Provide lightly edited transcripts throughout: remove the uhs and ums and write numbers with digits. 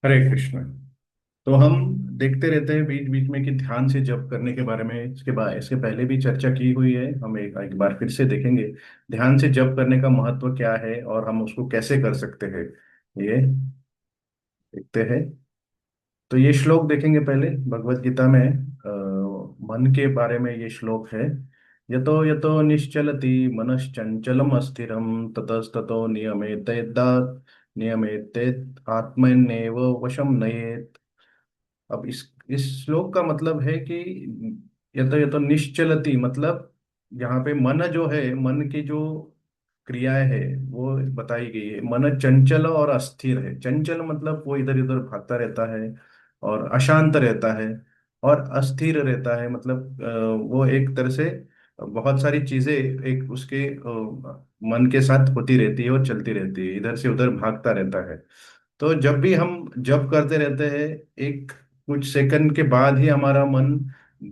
हरे कृष्ण। तो हम देखते रहते हैं बीच बीच में कि ध्यान से जप करने के बारे में इसके पहले भी चर्चा की हुई है। हम एक बार फिर से देखेंगे ध्यान से जप करने का महत्व क्या है और हम उसको कैसे कर सकते हैं। ये देखते हैं। तो ये श्लोक देखेंगे पहले भगवत गीता में मन के बारे में ये श्लोक है। यतो यतो निश्चलति मनश्चंचलम अस्थिरम ततस्ततो नियमेतेत आत्मन्नेव वशम नयेत। अब इस श्लोक का मतलब है कि ये तो निश्चलती मतलब यहाँ पे मन जो है, मन की जो क्रियाएं है वो बताई गई है। मन चंचल और अस्थिर है। चंचल मतलब वो इधर उधर भागता रहता है और अशांत रहता है। और अस्थिर रहता है मतलब वो एक तरह से बहुत सारी चीजें एक उसके मन के साथ होती रहती है और चलती रहती है, इधर से उधर भागता रहता है। तो जब भी हम जब करते रहते हैं, एक कुछ सेकंड के बाद ही हमारा मन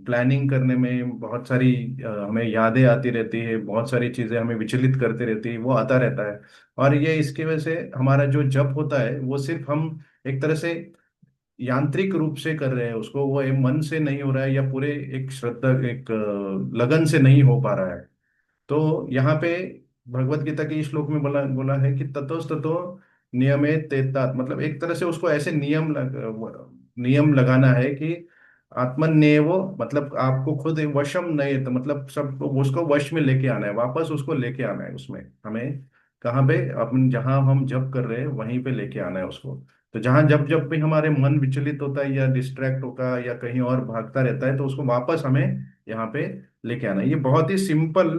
प्लानिंग करने में बहुत सारी हमें यादें आती रहती है, बहुत सारी चीजें हमें विचलित करते रहती है, वो आता रहता है। और ये इसकी वजह से हमारा जो जप होता है वो सिर्फ हम एक तरह से यांत्रिक रूप से कर रहे हैं उसको, वो एक मन से नहीं हो रहा है या पूरे एक श्रद्धा एक लगन से नहीं हो पा रहा है। तो यहाँ पे भगवत गीता के इस श्लोक में बोला बोला है कि ततोस्ततो ततो नियमे तेतात, मतलब एक तरह से उसको ऐसे नियम लगाना है कि आत्मन्येव, मतलब आपको खुद वशम नहीं, तो मतलब सब उसको वश में लेके आना है, वापस उसको लेके आना है उसमें हमें। कहाँ पे? अपन जहाँ हम जप कर रहे हैं वहीं पे लेके आना है उसको। तो जहाँ जब जब भी हमारे मन विचलित होता है या डिस्ट्रैक्ट होगा या कहीं और भागता रहता है तो उसको वापस हमें यहाँ पे लेके आना है। ये बहुत ही सिंपल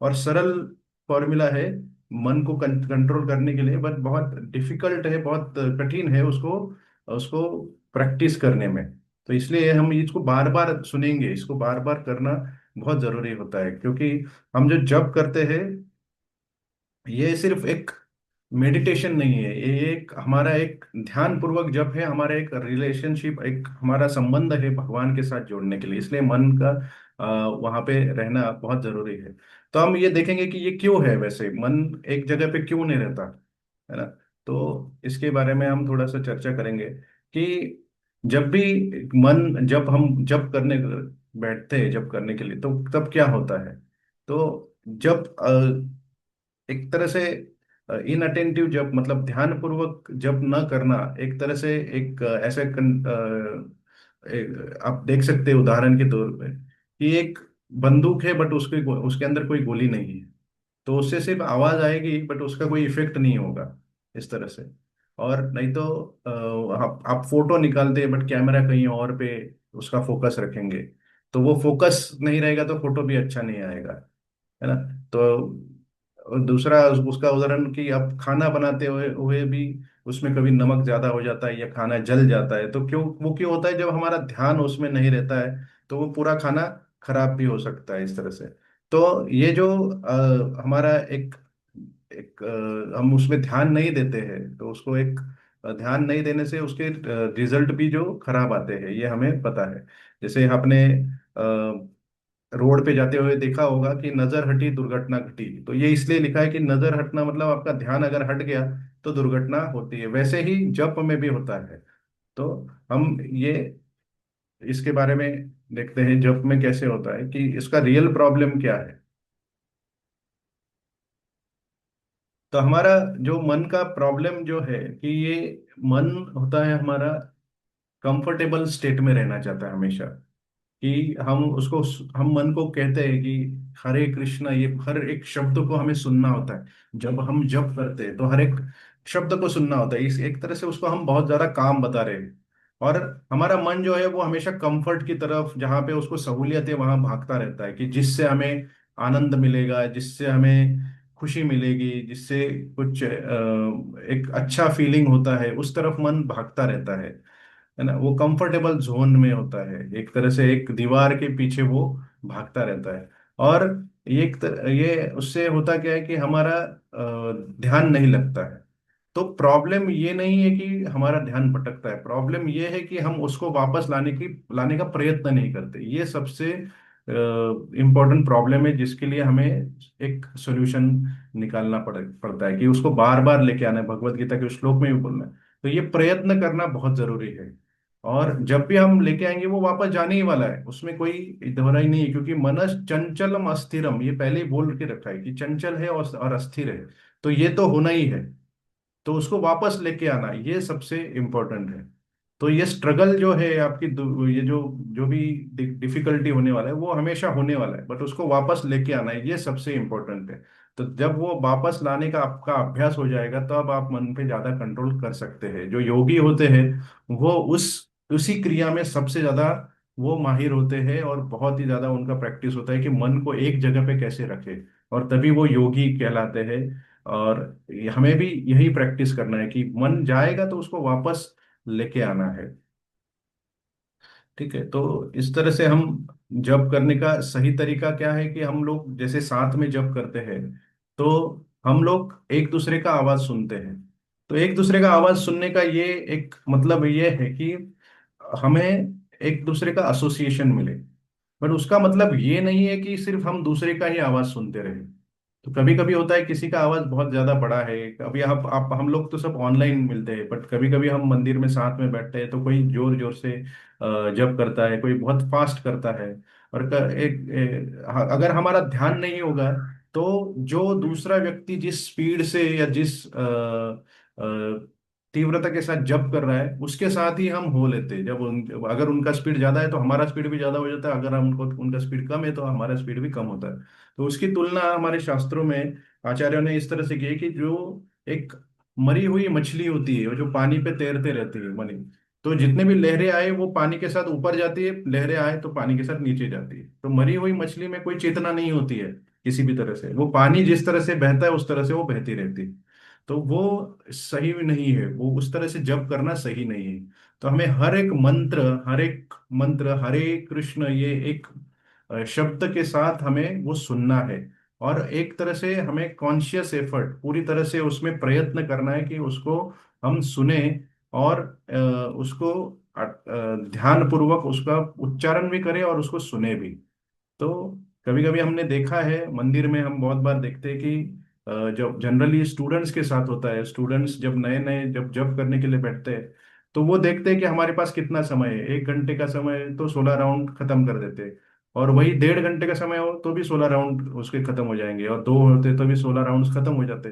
और सरल फॉर्मूला है मन को कंट्रोल करने के लिए, बट बहुत डिफिकल्ट है, बहुत कठिन है उसको उसको प्रैक्टिस करने में। तो इसलिए हम इसको बार बार सुनेंगे, इसको बार बार करना बहुत जरूरी होता है, क्योंकि हम जो जप करते हैं ये सिर्फ एक मेडिटेशन नहीं है, ये एक हमारा एक ध्यान पूर्वक जप है, हमारा एक रिलेशनशिप, एक हमारा संबंध है भगवान के साथ जोड़ने के लिए। इसलिए मन का वहाँ पे रहना बहुत जरूरी है। तो हम ये देखेंगे कि ये क्यों है, वैसे मन एक जगह पे क्यों नहीं रहता है ना। तो इसके बारे में हम थोड़ा सा चर्चा करेंगे कि जब भी मन, जब हम जप करने बैठते हैं जप करने के लिए, तो तब क्या होता है। तो जब एक तरह से इनअटेंटिव जब, मतलब ध्यान पूर्वक जब न करना, एक तरह से एक ऐसे आप देख सकते हैं उदाहरण के तौर पे कि एक बंदूक है बट उसके उसके अंदर कोई गोली नहीं है। तो उससे सिर्फ आवाज आएगी बट उसका कोई इफेक्ट नहीं होगा, इस तरह से। और नहीं तो आप फोटो निकालते हैं बट कैमरा कहीं और पे उसका फोकस रखेंगे, तो वो फोकस नहीं रहेगा तो फोटो भी अच्छा नहीं आएगा, है ना। तो और दूसरा उसका उदाहरण कि आप खाना बनाते हुए हुए भी उसमें कभी नमक ज्यादा हो जाता है या खाना जल जाता है, तो क्यों होता है? जब हमारा ध्यान उसमें नहीं रहता है तो वो पूरा खाना खराब भी हो सकता है, इस तरह से। तो ये जो हमारा एक एक हम उसमें ध्यान नहीं देते हैं, तो उसको एक ध्यान नहीं देने से उसके रिजल्ट भी जो खराब आते हैं ये हमें पता है। जैसे आपने रोड पे जाते हुए देखा होगा कि नजर हटी दुर्घटना घटी, तो ये इसलिए लिखा है कि नजर हटना मतलब आपका ध्यान अगर हट गया तो दुर्घटना होती है। वैसे ही जप में भी होता है। तो हम ये इसके बारे में देखते हैं जप में कैसे होता है कि इसका रियल प्रॉब्लम क्या है। तो हमारा जो मन का प्रॉब्लम जो है कि ये मन होता है हमारा कंफर्टेबल स्टेट में रहना चाहता है हमेशा। कि हम मन को कहते हैं कि हरे कृष्णा, ये हर एक शब्द को हमें सुनना होता है। जब हम जप करते हैं तो हर एक शब्द को सुनना होता है, इस एक तरह से उसको हम बहुत ज्यादा काम बता रहे हैं। और हमारा मन जो है वो हमेशा कंफर्ट की तरफ, जहाँ पे उसको सहूलियत है वहां भागता रहता है कि जिससे हमें आनंद मिलेगा, जिससे हमें खुशी मिलेगी, जिससे कुछ एक अच्छा फीलिंग होता है, उस तरफ मन भागता रहता है ना। वो कंफर्टेबल जोन में होता है, एक तरह से एक दीवार के पीछे वो भागता रहता है। और ये उससे होता क्या है कि हमारा ध्यान नहीं लगता है। तो प्रॉब्लम ये नहीं है कि हमारा ध्यान भटकता है, प्रॉब्लम ये है कि हम उसको वापस लाने का प्रयत्न नहीं करते। ये सबसे इम्पोर्टेंट प्रॉब्लम है जिसके लिए हमें एक सोल्यूशन निकालना पड़ता है कि उसको बार बार लेके आना है। भगवत गीता के उस श्लोक में भी बोलना है तो ये प्रयत्न करना बहुत जरूरी है। और जब भी हम लेके आएंगे वो वापस जाने ही वाला है, उसमें कोई दोहराई नहीं है, क्योंकि मनस चंचलम अस्थिरम, ये पहले ही बोल के रखा है कि चंचल है और अस्थिर है। तो ये तो होना ही है। तो उसको वापस लेके आना ये सबसे इम्पोर्टेंट है। तो ये स्ट्रगल जो है आपकी ये जो जो भी डिफिकल्टी होने वाला है वो हमेशा होने वाला है, बट उसको वापस लेके आना है, ये सबसे इम्पोर्टेंट है। तो जब वो वापस लाने का आपका अभ्यास हो जाएगा तब आप मन पे ज्यादा कंट्रोल कर सकते हैं। जो योगी होते हैं वो उसी क्रिया में सबसे ज्यादा वो माहिर होते हैं, और बहुत ही ज्यादा उनका प्रैक्टिस होता है कि मन को एक जगह पे कैसे रखे, और तभी वो योगी कहलाते हैं। और हमें भी यही प्रैक्टिस करना है कि मन जाएगा तो उसको वापस लेके आना है। ठीक है, तो इस तरह से हम जप करने का सही तरीका क्या है कि हम लोग जैसे साथ में जप करते हैं तो हम लोग एक दूसरे का आवाज सुनते हैं। तो एक दूसरे का आवाज सुनने का ये एक मतलब ये है कि हमें एक दूसरे का एसोसिएशन मिले। बट उसका मतलब ये नहीं है कि सिर्फ हम दूसरे का ही आवाज सुनते रहे। तो कभी कभी होता है किसी का आवाज बहुत ज्यादा बड़ा है, अभी आप हम लोग तो सब ऑनलाइन मिलते हैं, बट कभी कभी हम मंदिर में साथ में बैठते हैं तो कोई जोर जोर से जप करता है, कोई बहुत फास्ट करता है। और अगर हमारा ध्यान नहीं होगा तो जो दूसरा व्यक्ति जिस स्पीड से या जिस तीव्रता के साथ जप कर रहा है उसके साथ ही हम हो लेते हैं। अगर उनका स्पीड ज्यादा है तो हमारा स्पीड भी ज्यादा हो जाता है, अगर उनको उनका स्पीड कम है तो हमारा स्पीड भी कम होता है। तो उसकी तुलना हमारे शास्त्रों में आचार्यों ने इस तरह से की है कि जो एक मरी हुई मछली होती है, वो जो पानी पे तैरते रहती है मनी, तो जितने भी लहरें आए वो पानी के साथ ऊपर जाती है, लहरें आए तो पानी के साथ नीचे जाती है। तो मरी हुई मछली में कोई चेतना नहीं होती है किसी भी तरह से, वो पानी जिस तरह से बहता है उस तरह से वो बहती रहती है। तो वो सही भी नहीं है, वो उस तरह से जप करना सही नहीं है। तो हमें हर एक मंत्र हरे कृष्ण ये एक शब्द के साथ हमें वो सुनना है। और एक तरह से हमें कॉन्शियस एफर्ट पूरी तरह से उसमें प्रयत्न करना है कि उसको हम सुने, और उसको ध्यान पूर्वक उसका उच्चारण भी करें और उसको सुने भी। तो कभी कभी हमने देखा है मंदिर में, हम बहुत बार देखते हैं कि जब जनरली स्टूडेंट्स के साथ होता है, स्टूडेंट्स जब नए नए जब जब करने के लिए बैठते हैं तो वो देखते हैं कि हमारे पास कितना समय है, 1 घंटे का समय है तो 16 राउंड खत्म कर देते हैं। और वही 1.5 घंटे का समय हो तो भी 16 राउंड उसके खत्म हो जाएंगे, और दो होते तो भी 16 राउंड खत्म हो जाते।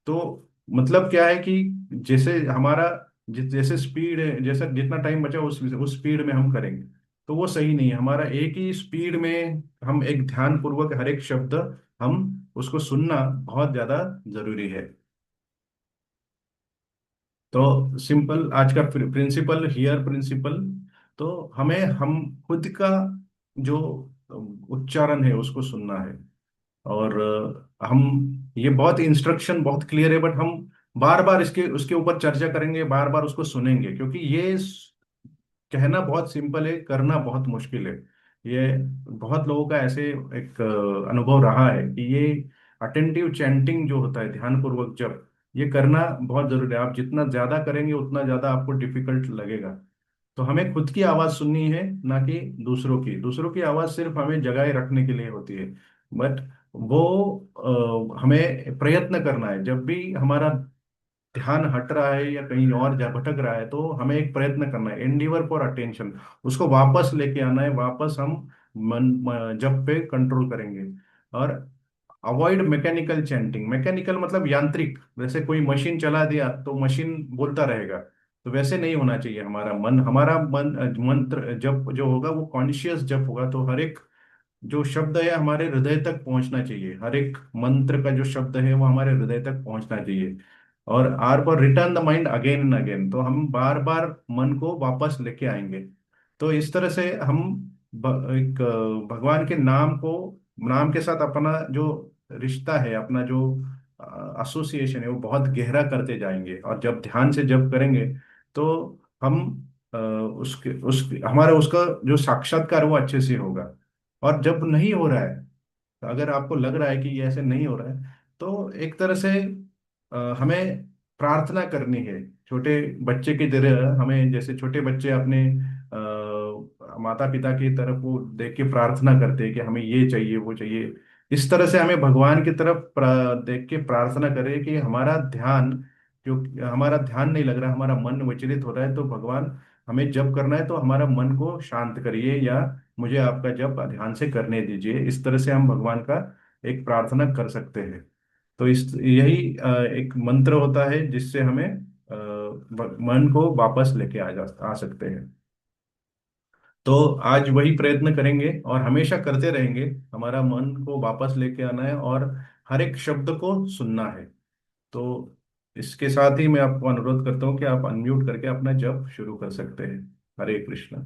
तो मतलब क्या है कि जैसे हमारा जैसे स्पीड है, जैसा जितना टाइम बचा उस स्पीड में हम करेंगे। तो वो सही नहीं है, हमारा एक ही स्पीड में हम एक ध्यान पूर्वक हर एक शब्द हम उसको सुनना बहुत ज्यादा जरूरी है। तो सिंपल आज का प्रिंसिपल हियर प्रिंसिपल, तो हम खुद का जो उच्चारण है उसको सुनना है। और हम ये बहुत इंस्ट्रक्शन बहुत क्लियर है, बट हम बार बार इसके उसके ऊपर चर्चा करेंगे, बार बार उसको सुनेंगे, क्योंकि ये कहना बहुत सिंपल है, करना बहुत मुश्किल है। ये बहुत लोगों का ऐसे एक अनुभव रहा है कि ये अटेंटिव चैंटिंग जो होता है ध्यान पूर्वक जब, ये करना बहुत जरूरी है। आप जितना ज्यादा करेंगे उतना ज्यादा आपको डिफिकल्ट लगेगा। तो हमें खुद की आवाज सुननी है, ना कि दूसरों की आवाज सिर्फ हमें जगाए रखने के लिए होती है। बट वो हमें प्रयत्न करना है, जब भी हमारा ध्यान हट रहा है या कहीं और जा भटक रहा है तो हमें एक प्रयत्न करना है, एंडीवर फॉर अटेंशन, उसको वापस लेके आना है, वापस हम जब पे कंट्रोल करेंगे। और अवॉइड मैकेनिकल चैंटिंग, मैकेनिकल मतलब यांत्रिक, जैसे कोई मशीन चला दिया तो मशीन बोलता रहेगा, तो वैसे नहीं होना चाहिए। हमारा मन मंत्र जब जो होगा वो कॉन्शियस जब होगा, तो हर एक जो शब्द है हमारे हृदय तक पहुंचना चाहिए, हर एक मंत्र का जो शब्द है वो हमारे हृदय तक पहुंचना चाहिए। और आर पर return the mind again and again, तो हम बार बार मन को वापस लेके आएंगे। तो इस तरह से हम एक भगवान के नाम के साथ अपना जो रिश्ता है, अपना जो एसोसिएशन है वो बहुत गहरा करते जाएंगे। और जब ध्यान से जब करेंगे तो हम हमारा उसका जो साक्षात्कार वो अच्छे से होगा। और जब नहीं हो रहा है, तो अगर आपको लग रहा है कि ये ऐसे नहीं हो रहा है, तो एक तरह से हमें प्रार्थना करनी है। छोटे बच्चे की तरह हमें, जैसे छोटे बच्चे अपने माता पिता की तरफ वो देख के प्रार्थना करते हैं कि हमें ये चाहिए वो चाहिए, इस तरह से हमें भगवान की तरफ देख के प्रार्थना करें कि हमारा ध्यान क्योंकि हमारा ध्यान नहीं लग रहा, हमारा मन विचलित हो रहा है, तो भगवान हमें जप करना है तो हमारा मन को शांत करिए, या मुझे आपका जप ध्यान से करने दीजिए। इस तरह से हम भगवान का एक प्रार्थना कर सकते हैं। तो इस यही एक मंत्र होता है जिससे हमें मन को वापस लेके आ सकते हैं। तो आज वही प्रयत्न करेंगे और हमेशा करते रहेंगे। हमारा मन को वापस लेके आना है और हर एक शब्द को सुनना है। तो इसके साथ ही मैं आपको अनुरोध करता हूँ कि आप अनम्यूट करके अपना जप शुरू कर सकते हैं। हरे कृष्ण।